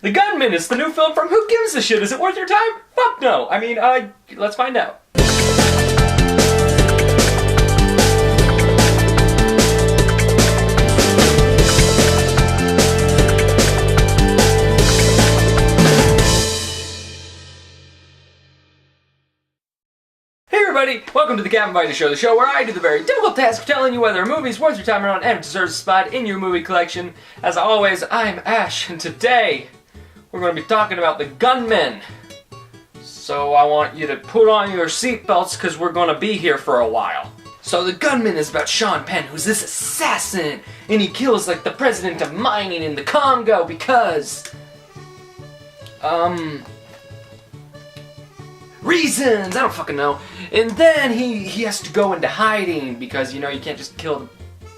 The Gunman is the new film from Who Gives a Shit? Is it worth your time? Fuck no. I mean, let's find out. Hey everybody, welcome to the Gavin Vita Show, the show where I do the very difficult task of telling you whether a movie is worth your time or not and deserves a spot in your movie collection. As always, I'm Ash, and today we're going to be talking about The Gunman. So I want you to put on your seatbelts because we're going to be here for a while. So The Gunman is about Sean Penn, who's this assassin, and he kills like the president of mining in the Congo because... reasons! I don't fucking know. And then he has to go into hiding because, you know, you can't just kill the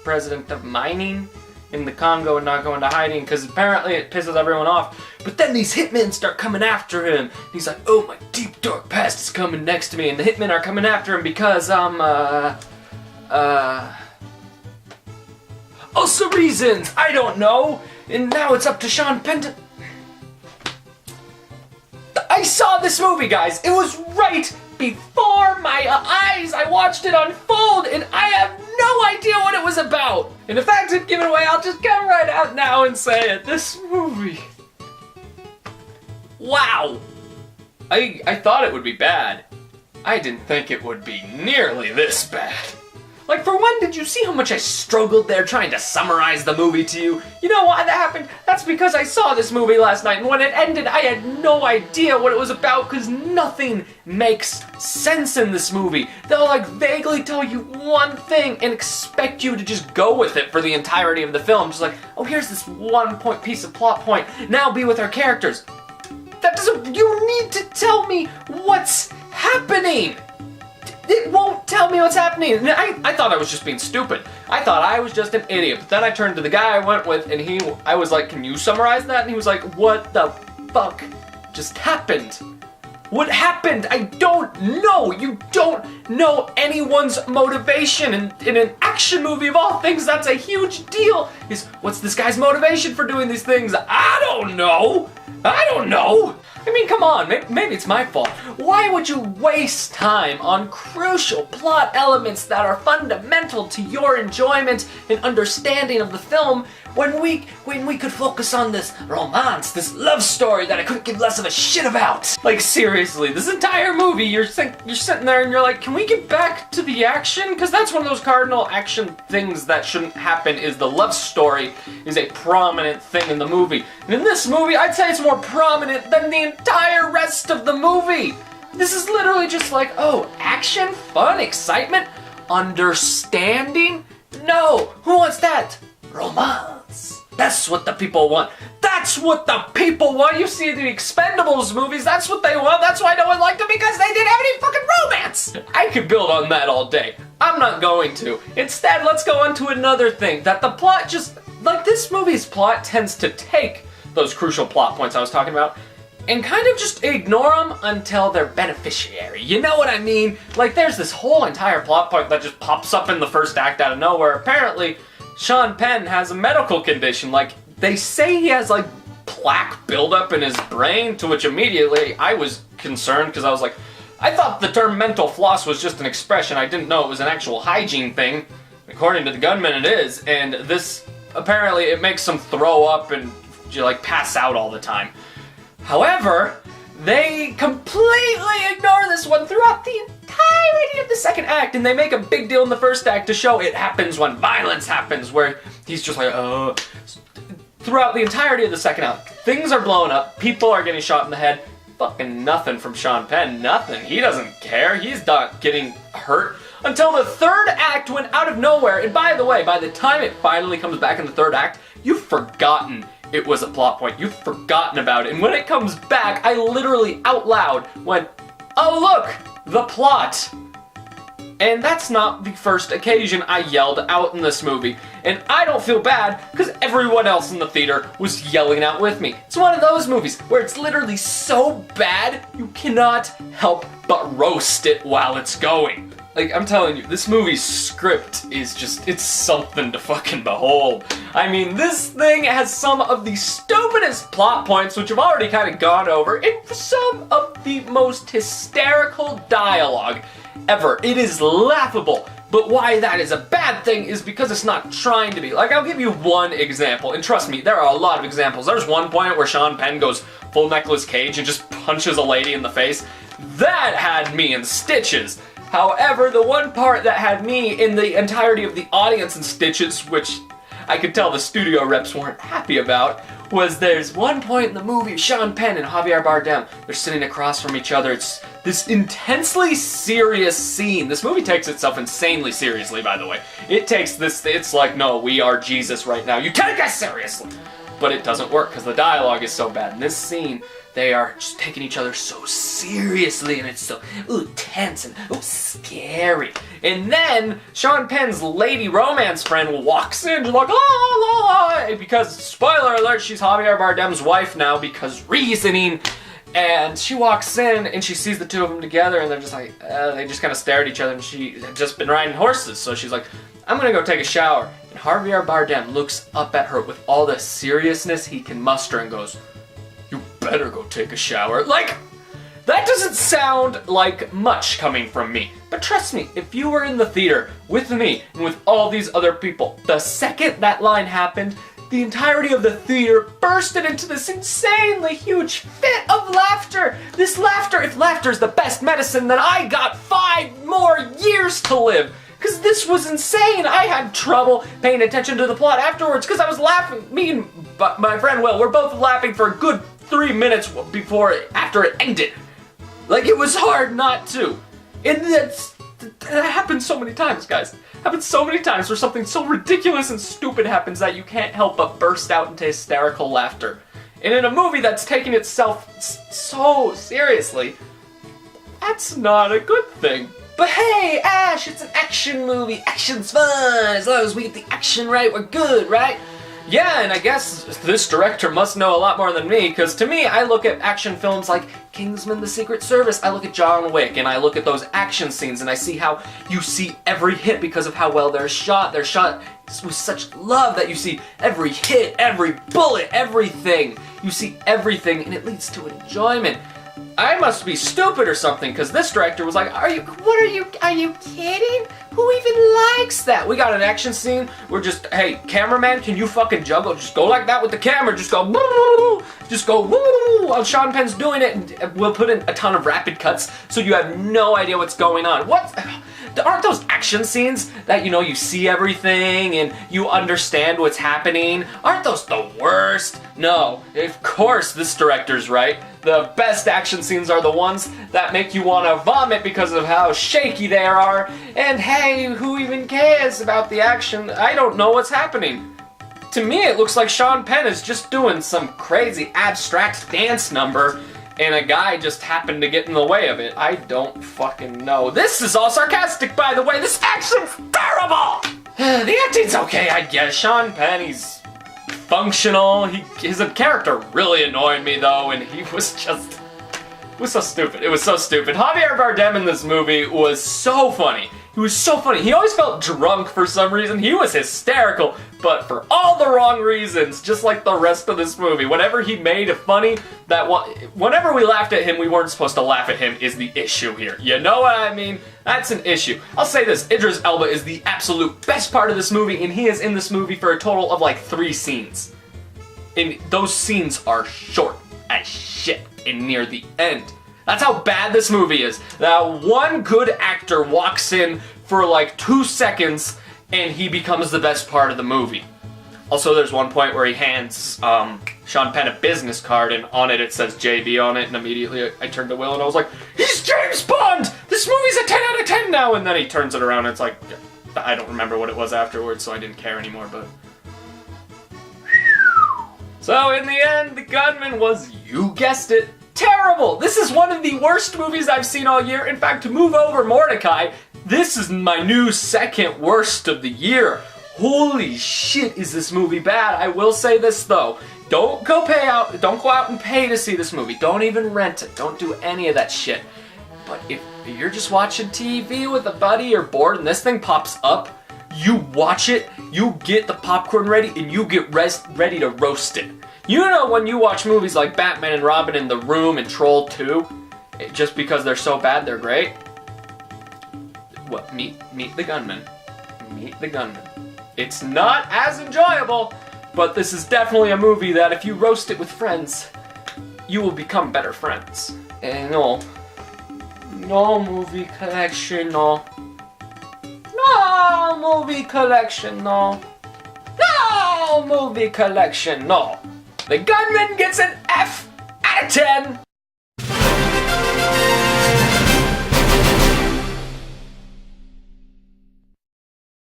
president of mining in the Congo and not go into hiding because apparently it pisses everyone off. But then these hitmen start coming after him. And he's like, oh, my deep dark past is coming next to me. And the hitmen are coming after him because, also reasons! I don't know! And now it's up to Sean Penn to... I saw this movie, guys. It was right before my eyes. I watched it unfold, and I have no idea what it was about. And if that didn't give it away, I'll just come right out now and say it. This movie... wow. I thought it would be bad. I didn't think it would be nearly this bad. Like, for one, did you see how much I struggled there trying to summarize the movie to you? You know why that happened? That's because I saw this movie last night, and when it ended, I had no idea what it was about, because nothing makes sense in this movie. They'll, like, vaguely tell you one thing and expect you to just go with it for the entirety of the film. Just like, oh, here's this piece of plot point. Now be with our characters. That doesn't... you need to tell me what's happening! It won't tell me what's happening. I thought I was just being stupid. I thought I was just an idiot. But then I turned to the guy I went with and I was like, can you summarize that? And he was like, what the fuck just happened? What happened? I don't know. You don't know anyone's motivation. And in an action movie of all things, that's a huge deal. What's this guy's motivation for doing these things? I don't know. I don't know. I mean, come on, maybe it's my fault. Why would you waste time on crucial plot elements that are fundamental to your enjoyment and understanding of the film when we could focus on this romance, this love story that I couldn't give less of a shit about? Like, seriously, this entire movie, you're sitting there and you're like, can we get back to the action? Because that's one of those cardinal action things that shouldn't happen, is the love story is a prominent thing in the movie. And in this movie, I'd say it's more prominent than the entire rest of the movie. This is literally just like, oh, action, fun, excitement, understanding? No, who wants that? Romance. That's what the people want. That's what the people want. You see the Expendables movies, that's what they want. That's why no one liked them, because they didn't have any fucking romance. I could build on that all day. I'm not going to. Instead, let's go on to another thing. That the plot just, like, this movie's plot tends to take those crucial plot points I was talking about and kind of just ignore them until they're beneficiary. You know what I mean? Like, there's this whole entire plot point that just pops up in the first act out of nowhere. Apparently, Sean Penn has a medical condition. Like, they say he has, like, plaque buildup in his brain, to which immediately I was concerned because I was like, I thought the term mental floss was just an expression. I didn't know it was an actual hygiene thing. According to The Gunman, it is. And this, apparently, it makes him throw up and, like, pass out all the time. However, they completely ignore this one throughout the entirety of the second act, and they make a big deal in the first act to show it happens when violence happens, where he's just like, throughout the entirety of the second act, things are blowing up, people are getting shot in the head, fucking nothing from Sean Penn, nothing. He doesn't care, he's not getting hurt until the third act went out of nowhere. And by the way, by the time it finally comes back in the third act, you've forgotten it was a plot point. You've forgotten about it. And when it comes back, I literally out loud went, oh look, the plot. And that's not the first occasion I yelled out in this movie. And I don't feel bad, because everyone else in the theater was yelling out with me. It's one of those movies where it's literally so bad, you cannot help but roast it while it's going. Like, I'm telling you, this movie's script is just, it's something to fucking behold. I mean, this thing has some of the stupidest plot points, which I've already kind of gone over, and some of the most hysterical dialogue ever. It is laughable. But why that is a bad thing is because it's not trying to be. Like, I'll give you one example, and trust me, there are a lot of examples. There's one point where Sean Penn goes full Nicolas Cage and just punches a lady in the face. That had me in stitches. However, the one part that had me in the entirety of the audience in stitches, which I could tell the studio reps weren't happy about, was there's one point in the movie, Sean Penn and Javier Bardem, they're sitting across from each other. It's this intensely serious scene. This movie takes itself insanely seriously, by the way. It takes this, it's like, no, we are Jesus right now. You take us seriously! But it doesn't work because the dialogue is so bad. In this scene, they are just taking each other so seriously, and it's so tense and scary. And then Sean Penn's lady romance friend walks in, and like, la la la, because spoiler alert, she's Javier Bardem's wife now because reasoning. And she walks in and she sees the two of them together, and they're just like, they just kind of stare at each other. And she had just been riding horses, so she's like, I'm gonna go take a shower. And Javier Bardem looks up at her with all the seriousness he can muster and goes, you better go take a shower. Like, that doesn't sound like much coming from me. But trust me, if you were in the theater with me and with all these other people, the second that line happened, the entirety of the theater bursted into this insanely huge fit of laughter. This laughter, if laughter is the best medicine, then I got 5 more years to live. Because this was insane. I had trouble paying attention to the plot afterwards because I was laughing. Me and my friend Will were both laughing for a good 3 minutes after it ended. Like, it was hard not to. And that happens so many times, guys. Happens so many times where something so ridiculous and stupid happens that you can't help but burst out into hysterical laughter. And in a movie that's taking itself so seriously, that's not a good thing. But hey, Ash, it's an action movie. Action's fun. As long as we get the action right, we're good, right? Yeah, and I guess this director must know a lot more than me, because to me, I look at action films like Kingsman: The Secret Service, I look at John Wick, and I look at those action scenes, and I see how you see every hit because of how well they're shot. They're shot with such love that you see every hit, every bullet, everything. You see everything, and it leads to enjoyment. I must be stupid or something, because this director was like, are you kidding? Who even likes that? We got an action scene, we're just, hey, cameraman, can you fucking juggle? Just go like that with the camera, just go, while Sean Penn's doing it, and we'll put in a ton of rapid cuts, so you have no idea what's going on. What? Aren't those action scenes that, you know, you see everything and you understand what's happening? Aren't those the worst? No, of course this director's right. The best action scenes are the ones that make you want to vomit because of how shaky they are. And hey, who even cares about the action? I don't know what's happening. To me, it looks like Sean Penn is just doing some crazy abstract dance number, and a guy just happened to get in the way of it. I don't fucking know. This is all sarcastic, by the way. This action's terrible! The acting's okay, I guess. Sean Penn, he's functional. His character really annoyed me, though, and he was just... It was so stupid. It was so stupid. Javier Bardem in this movie was so funny. He was so funny. He always felt drunk for some reason. He was hysterical, but for all the wrong reasons, just like the rest of this movie. Whenever he made it funny, whenever we laughed at him, we weren't supposed to laugh at him is the issue here. You know what I mean? That's an issue. I'll say this, Idris Elba is the absolute best part of this movie, and he is in this movie for a total of like 3 scenes. And those scenes are short as shit and near the end. That's how bad this movie is. That one good actor walks in for like 2 seconds and he becomes the best part of the movie. Also, there's one point where he hands Sean Penn a business card, and on it says JB on it, and immediately I turned to Will and I was like, he's James Bond! This movie's a 10 out of 10 now! And then he turns it around and it's like, I don't remember what it was afterwards, so I didn't care anymore, but... So in the end, The Gunman was, you guessed it, terrible! This is one of the worst movies I've seen all year. In fact, to move over Mordecai, this is my new second worst of the year. Holy shit, is this movie bad? I will say this though. Don't go out and pay to see this movie. Don't even rent it. Don't do any of that shit. But if you're just watching TV with a buddy, you're bored, and this thing pops up, you watch it, you get the popcorn ready, and you get ready to roast it. You know when you watch movies like Batman and Robin in The Room and Troll 2, just because they're so bad, they're great? What? Meet the Gunman. Meet the Gunman. It's not as enjoyable, but this is definitely a movie that if you roast it with friends, you will become better friends. And no movie collection, no. No movie collection, no. No movie collection, no. The Gunman gets an F out of 10.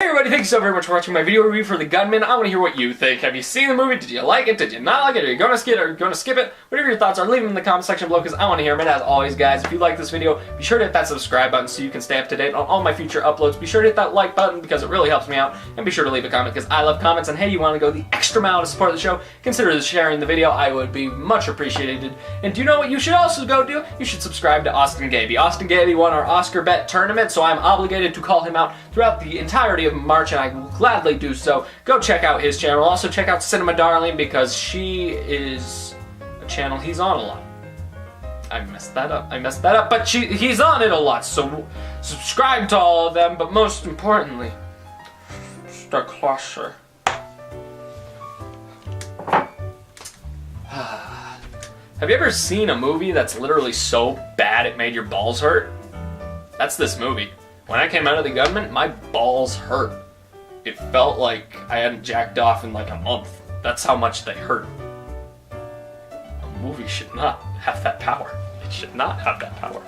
Everybody, thank you so very much for watching my video review for The Gunman. I want to hear what you think. Have you seen the movie? Did you like it? Did you not like it? Are you going to skip it? Are you going to skip it? Whatever your thoughts are, leave them in the comment section below because I want to hear them. And as always, guys, if you like this video, be sure to hit that subscribe button so you can stay up to date on all my future uploads. Be sure to hit that like button because it really helps me out. And be sure to leave a comment because I love comments. And hey, you want to go the extra mile to support the show, consider sharing the video. I would be much appreciated. And do you know what you should also go do? You should subscribe to Austin Gaby. Austin Gaby won our Oscar bet tournament, so I'm obligated to call him out throughout the entirety of March, and I will gladly do so. Go check out his channel. Also check out Cinema Darling because she is a channel he's on a lot. I messed that up, but he's on it a lot, so subscribe to all of them, but most importantly, stay closer. Have you ever seen a movie that's literally so bad it made your balls hurt? That's this movie. When I came out of The Gunman, my balls hurt. It felt like I hadn't jacked off in like a month. That's how much they hurt. A movie should not have that power. It should not have that power.